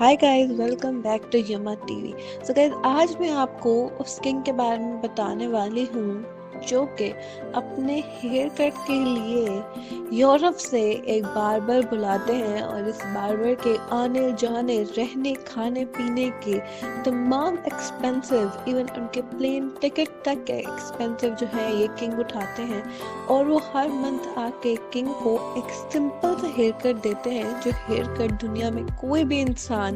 Hi guys, welcome back to Yama TV. So guys, आज मैं आपको उस किंग के बारे में बताने वाली हूँ जो कि अपने हेयर कट के लिए यूरोप से एक बार्बर बुलाते हैं और इस बार्बर के आने जाने, रहने, खाने पीने के तमाम एक्सपेंसिव, इवन उनके प्लेन टिकट तक के एक्सपेंसिव जो है ये किंग उठाते हैं। और वो हर मंथ आके किंग को एक सिंपल सा हेयर कट देते हैं जो हेयर कट दुनिया में कोई भी इंसान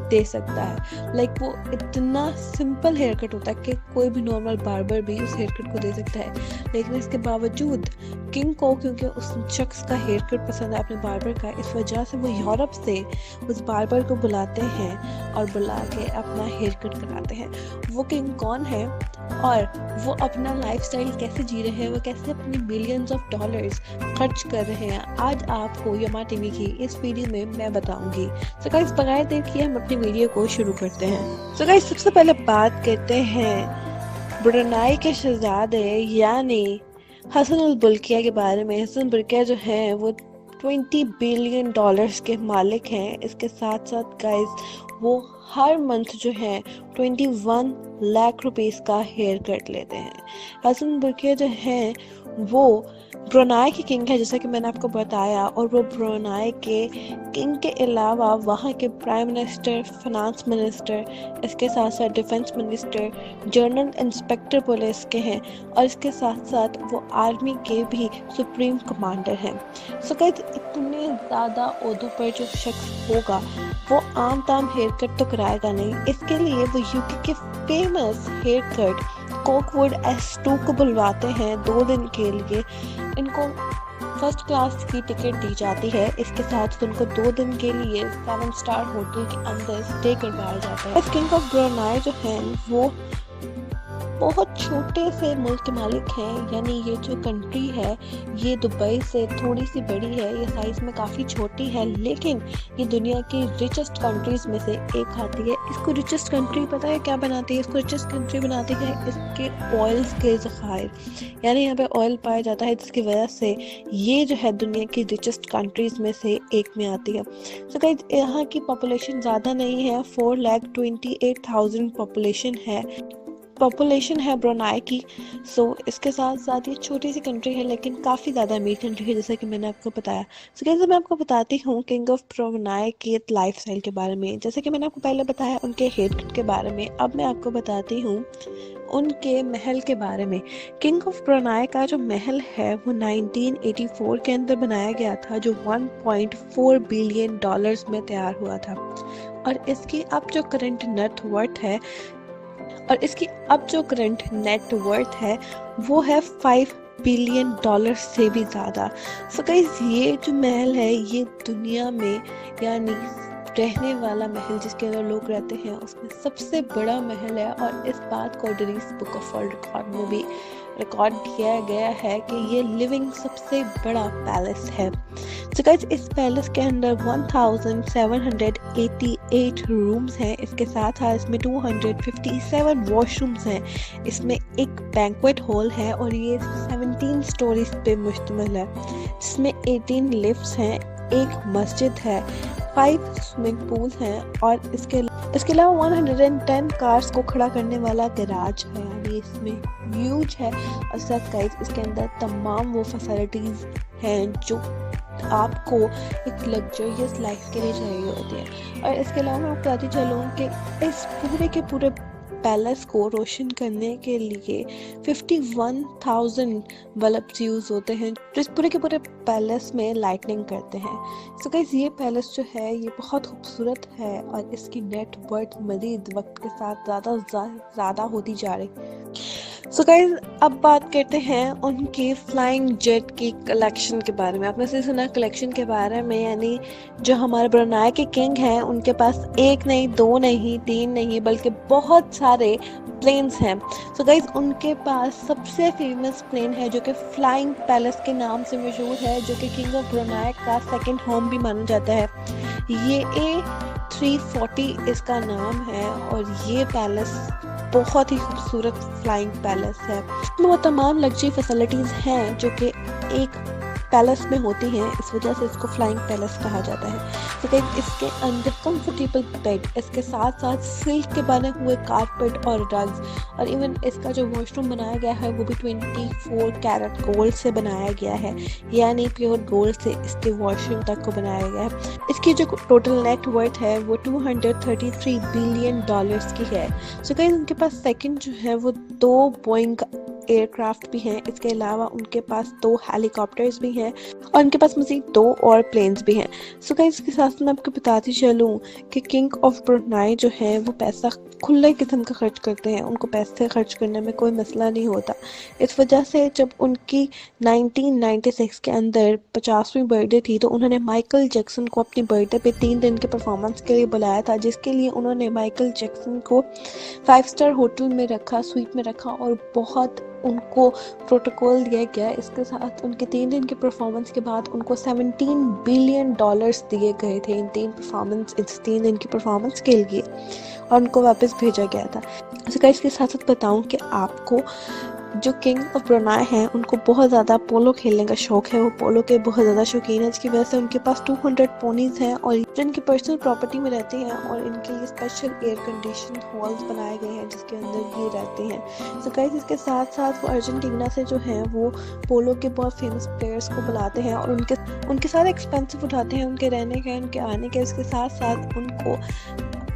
दे सकता है। लाइक वो इतना सिंपल हेयर कट होता है कि कोई भी नॉर्मल बार्बर भी उस हेयर कट को दे सकता है। लेकिन इसके बावजूद किंग को, क्योंकि उस शख्स का हेयर कट पसंद है अपने बार्बर का, इस वजह से वो यूरोप से उस बार्बर को बुलाते हैं और बुला के अपना हेयर कट कराते हैं। वो किंग कौन है और वो अपना लाइफस्टाइल कैसे जी रहे हैं, वो कैसे अपने मिलियंस ऑफ डॉलर्स खर्च कर रहे हैं, आज आपको यमा टीवी की इस वीडियो में मैं बताऊंगी। सो गाइस, बगैर देर किए हम अपनी वीडियो को शुरू करते हैं। सो गाइस, सबसे पहले बात करते हैं ब्रुनाई के शहजादे यानी हसन अल बुल्किया के बारे में। हसन बुल्किया जो है वो 20 बिलियन डॉलर्स के मालिक हैं। इसके साथ साथ गाइस वो हर मंथ जो है 21 लाख रुपीस का हेयर कट लेते हैं। हसन बुल्किया जो है वो ब्रुनाई के किंग है, जैसा कि मैंने आपको बताया, और वो ब्रुनाई के किंग के अलावा वहाँ के प्राइम मिनिस्टर, फाइनेंस मिनिस्टर, इसके साथ साथ defence minister, general inspector police के हैं और इसके साथ साथ वो आर्मी के भी सुप्रीम कमांडर हैं। सो गाइस, इतने ज़्यादा ओहदों पर जो शख्स होगा वो आम ताम हेयर कट तो कराएगा नहीं। इसके लिए वो यूके के फेमस हेयर कट कोकवुड S2 को बुलवाते हैं 2 दिन के लिए। इनको फर्स्ट क्लास की टिकट दी जाती है। इसके साथ उनको 2 दिन के लिए 7 स्टार होटल के अंदर स्टे करवाया जाता है। किंग ऑफ ब्रुनाई जो है वो बहुत छोटे से मुल्क के मालिक हैं, यानी ये जो कंट्री है ये दुबई से थोड़ी सी बड़ी है, ये साइज में काफ़ी छोटी है, लेकिन ये दुनिया की रिचेस्ट कंट्रीज में से एक आती है। इसको रिचेस्ट कंट्री पता है क्या बनाती है? इसको रिचेस्ट कंट्री बनाती है इसके ऑयल्स के ज़खायर, यानी यहाँ पे ऑयल पाया जाता है, जिसकी वजह से ये जो है दुनिया की रिचेस्ट कंट्रीज में से एक में आती है। तो गाइस, यहाँ की पॉपुलेशन ज़्यादा नहीं है, 4,28,000 पॉपुलेशन है ब्रुनाई की। सो इसके साथ साथ ये छोटी सी कंट्री है लेकिन काफ़ी ज़्यादा अमीर कंट्री है, जैसा कि मैंने आपको बताया। सो कैसे मैं आपको बताती हूँ किंग ऑफ ब्रुनाई के लाइफ स्टाइल के बारे में। जैसे कि मैंने आपको पहले बताया उनके हेयर कट के बारे में, अब मैं आपको बताती हूँ उनके महल के बारे में। किंग ऑफ ब्रुनाई का जो महल है वो 1984 के अंदर बनाया गया था, जो 1.4 बिलियन डॉलर्स में तैयार हुआ था। और इसकी अब जो करंट नेट वर्थ है वो है 5 बिलियन डॉलर से भी ज़्यादा। सो गाइस, ये जो महल है ये दुनिया में, यानी रहने वाला महल जिसके अंदर लोग रहते हैं, उसमें सबसे बड़ा महल है। और इस बात को Guinness book of world record में भी रिकॉर्ड किया गया है कि ये लिविंग सबसे बड़ा पैलेस है। तो गाइस, इस पैलेस के अंदर 1788 रूम्स हैं। इसके साथ साथ इसमें 257 वॉशरूम्स हैं। इसमें एक बैंक्वेट हॉल है और ये 17 स्टोरीज पे मुश्तमिल है, जिसमें 18 लिफ्ट्स हैं, एक मस्जिद है, 5 स्विमिंग पूल हैं और इसके अलावा 110 कार्स को खड़ा करने वाला गैराज है, यानी इसमें ह्यूज है। और साथ गाइस, इसके अंदर तमाम वो फैसिलिटीज़ हैं जो आपको एक लग्जरियस लाइफ के लिए चाहिए होती है। और इसके अलावा मैं आपको बताती चलूँ कि इस पूरे के पूरे पैलेस को रोशन करने के लिए 51,000 बल्ब्स यूज़ होते हैं जो इस पूरे के पूरे पैलेस में लाइटनिंग करते हैं। सो गाइस, ये पैलेस जो है ये बहुत खूबसूरत है और इसकी नेट वर्थ मज़ीद वक्त के साथ ज़्यादा होती जा रही है। सो गाइस, अब बात करते हैं उनकी फ्लाइंग जेट की कलेक्शन के बारे में। आपने सही सुना, कलेक्शन के बारे में, यानी जो हमारे ब्रुनाई के किंग हैं उनके पास 1 नहीं, 2 नहीं, 3 नहीं, बल्कि बहुत सारे प्लेन्स हैं। सो गाइस, उनके पास सबसे फेमस प्लेन है जो कि फ्लाइंग पैलेस के नाम से मशहूर है, जो कि किंग ऑफ ब्रुनाई का सेकंड होम भी माना जाता है। ये A340 इसका नाम है और ये पैलेस बहुत ही खूबसूरत फ्लाइंग पैलेस है। इसमें वो तमाम लग्जरी फैसिलिटीज़ हैं जो कि एक पैलेस में होती हैं, इस वजह से इसको फ्लाइंग पैलेस कहा जाता है। तो गाइस इसके अंदर कंफर्टेबल बेड, इसके साथ साथ सिल्क के बने हुए कारपेट और रग्स, और इवन इसका जो वॉशरूम बनाया गया है वो भी 24 कैरेट गोल्ड से बनाया गया है, यानी प्योर गोल्ड से इसके वॉशरूम तक को बनाया गया है। इसकी जो टोटल नेट वर्थ है वो $233 बिलियन की है। सो गाइस उनके पास सेकंड जो है वो 2 बोइंग एयरक्राफ्ट भी हैं, इसके अलावा उनके पास 2 हेलीकॉप्टर्स भी हैं और उनके पास मज़ीद 2 और प्लेन्स भी हैं। सो गाइस इसके साथ मैं आपको बताती चलूँ कि किंग ऑफ ब्रुनाई जो है वो पैसा खुले किस्म का खर्च करते हैं, उनको पैसे खर्च करने में कोई मसला नहीं होता। इस वजह से जब उनकी 1996 के अंदर 50वीं बर्थडे थी तो उन्होंने माइकल जैक्सन को अपनी बर्थडे पे 3 दिन के परफॉर्मेंस के लिए बुलाया था, जिसके लिए उन्होंने माइकल जैक्सन को 5 स्टार होटल में रखा, स्वीट में रखा और बहुत उनको प्रोटोकॉल दिया गया। इसके साथ उनके 3 दिन के परफॉर्मेंस के बाद उनको $17 बिलियन दिए गए थे इस 3 दिन की परफॉर्मेंस के लिए और उनको वापस भेजा गया था। तो इसके साथ साथ बताऊं कि आपको जो किंग ऑफ ब्रुनाई हैं उनको बहुत ज़्यादा पोलो खेलने का शौक है, वो पोलो के बहुत ज़्यादा शौकीन है, जिसकी वजह से उनके पास 200 पोनीज हैं और जिनकी पर्सनल प्रॉपर्टी में रहते हैं और इनके लिए स्पेशल एयर कंडीशन हॉल्स बनाए गए हैं जिसके अंदर ये रहते हैं। सो गाइस इसके साथ साथ वो अर्जेंटीना से जो हैं वो पोलो के बहुत फेमस प्लेयर्स को बुलाते हैं और उनके सारे एक्सपेंसिव उठाते हैं, उनके रहने के, उनके आने के, इसके साथ साथ उनको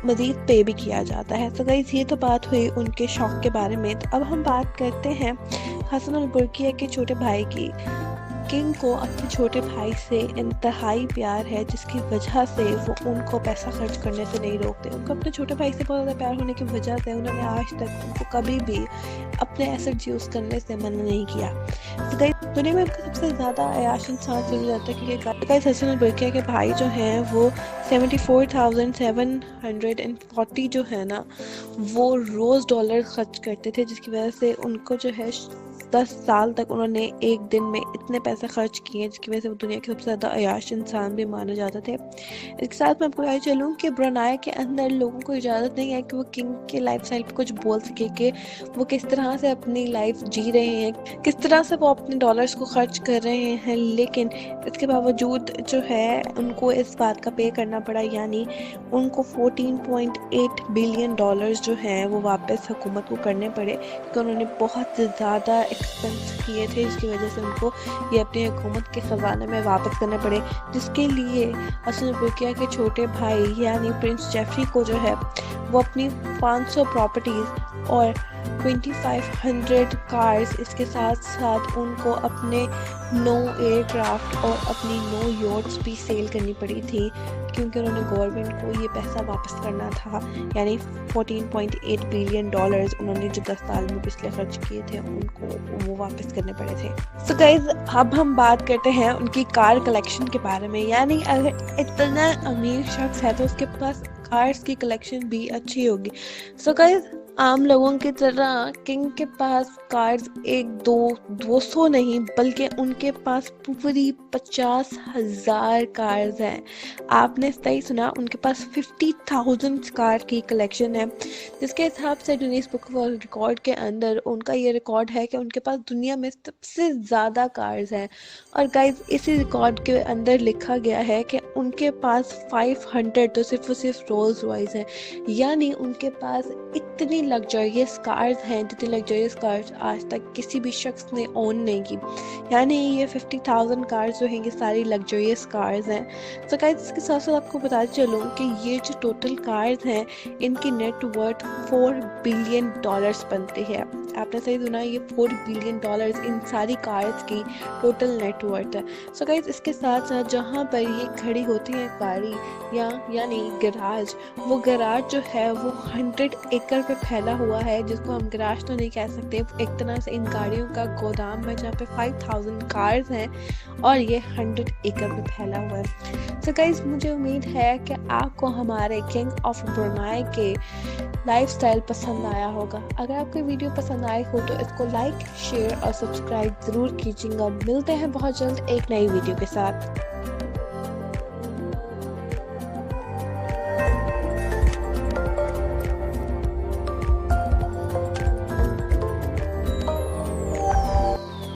मज़ीद पे भी किया जाता है। तो गाइस ये तो बात हुई उनके शौक के बारे में। तो अब हम बात करते हैं हसन अल बुर्किया के छोटे भाई की। किंग को अपने छोटे भाई से इंतहाई प्यार है, जिसकी वजह से वो उनको पैसा खर्च करने से नहीं रोकते। उनको अपने छोटे भाई से बहुत ज़्यादा प्यार होने की वजह से उन्होंने आज तक उनको कभी भी अपने एसेट्स यूज़ करने से मना नहीं किया। तो गाइस दुनिया में उनको सबसे ज़्यादा अयाश इंसान समझा जाता है क्योंकि गाइस हसन अल बुर्किया के भाई जो हैं वो 74,740 जो है ना वो रोज़ डॉलर खर्च करते थे, जिसकी वजह से उनको जो है 10 साल तक उन्होंने एक दिन में इतने पैसे खर्च किए, जिसकी वजह से वो दुनिया के सबसे ज़्यादा अयाश इंसान भी माने जाते थे। इसके साथ मैं आपको बताया चलूँ कि ब्रुनाई के अंदर लोगों को इजाज़त नहीं है कि वो किंग के लाइफस्टाइल पे कुछ बोल सके कि वो किस तरह से अपनी लाइफ जी रहे हैं, किस तरह से वो अपने डॉलर्स को खर्च कर रहे हैं, लेकिन इसके बावजूद जो है उनको इस बात का पे करना पड़ा, यानी उनको $14.8 बिलियन जो हैं वो वापस हुकूमत को करने पड़े क्योंकि उन्होंने बहुत ज़्यादा एक्सपेंस किए थे, जिसकी वजह से उनको ये अपनी हुकूमत के ख़जाने में वापस करने पड़े, जिसके लिए हसन अल बुर्किया के छोटे भाई यानी प्रिंस जेफरी को जो है वो अपनी 500 प्रॉपर्टीज़ और 2500 कार्स, इसके साथ साथ उनको अपने 9 एयरक्राफ्ट और अपनी 9 योट्स भी सेल करनी पड़ी थी क्योंकि उन्होंने गवर्नमेंट को ये पैसा वापस करना था, यानी $14.8 बिलियन उन्होंने जो 10 साल में पिछले खर्च किए थे उनको वो वापस करने पड़े थे। सो गाइज अब हम बात करते हैं उनकी कार कलेक्शन के बारे में, यानी अगर इतना अमीर शख्स है तो उसके पास कार्स की कलेक्शन भी अच्छी होगी। सो गाइज आम लोगों की तरह किंग के पास कार्स 1-2-200 नहीं बल्कि उनके पास पूरी 50,000 कार्स हैं। आपने सही सुना, उनके पास 50,000 कार की कलेक्शन है, जिसके हिसाब से गिनीज बुक ऑफ रिकॉर्ड के अंदर उनका ये रिकॉर्ड है कि उनके पास दुनिया में सबसे ज़्यादा कार्स हैं। और गाइज इसी रिकॉर्ड के अंदर लिखा गया है कि उनके पास 500 तो सिर्फ और सिर्फ रोल्स रॉयस हैं, यानी उनके पास इतनी लग्जरियस कार्स हैं जितनी लग्जरियस कार्स आज तक किसी भी शख्स ने ओन नहीं की, यानी ये 50,000 कार्स जो हैं ये सारी लग्जरियस कार्स हैं। तो गाइस इसके साथ साथ आपको बताते चलूँ कि ये जो टोटल कार्स हैं इनकी नेट वर्थ $4 बिलियन बनती है। आपने सही सुना, ये $4 बिलियन इन सारी कार्स की टोटल नेट वर्थ है। सो गाइस इसके साथ साथ जहाँ पर ये खड़ी होती है गाड़ी यानी गैराज, वो गैराज जो है वो 100 एकड़ पे फैला हुआ है, जिसको हम गैराज तो नहीं कह सकते, एक तरह से इन गाड़ियों का गोदाम है जहाँ पे 5,000 कार्स हैं और ये 100 एकड़ पे फैला हुआ है। सो गाइस मुझे उम्मीद है कि आपको हमारे किंग ऑफ ब्रुनाई के लाइफस्टाइल पसंद आया होगा। अगर आपको वीडियो पसंद आई हो तो इसको लाइक, शेयर और सब्सक्राइब ज़रूर कीजिएगा। मिलते हैं बहुत जल्द एक नई वीडियो के साथ।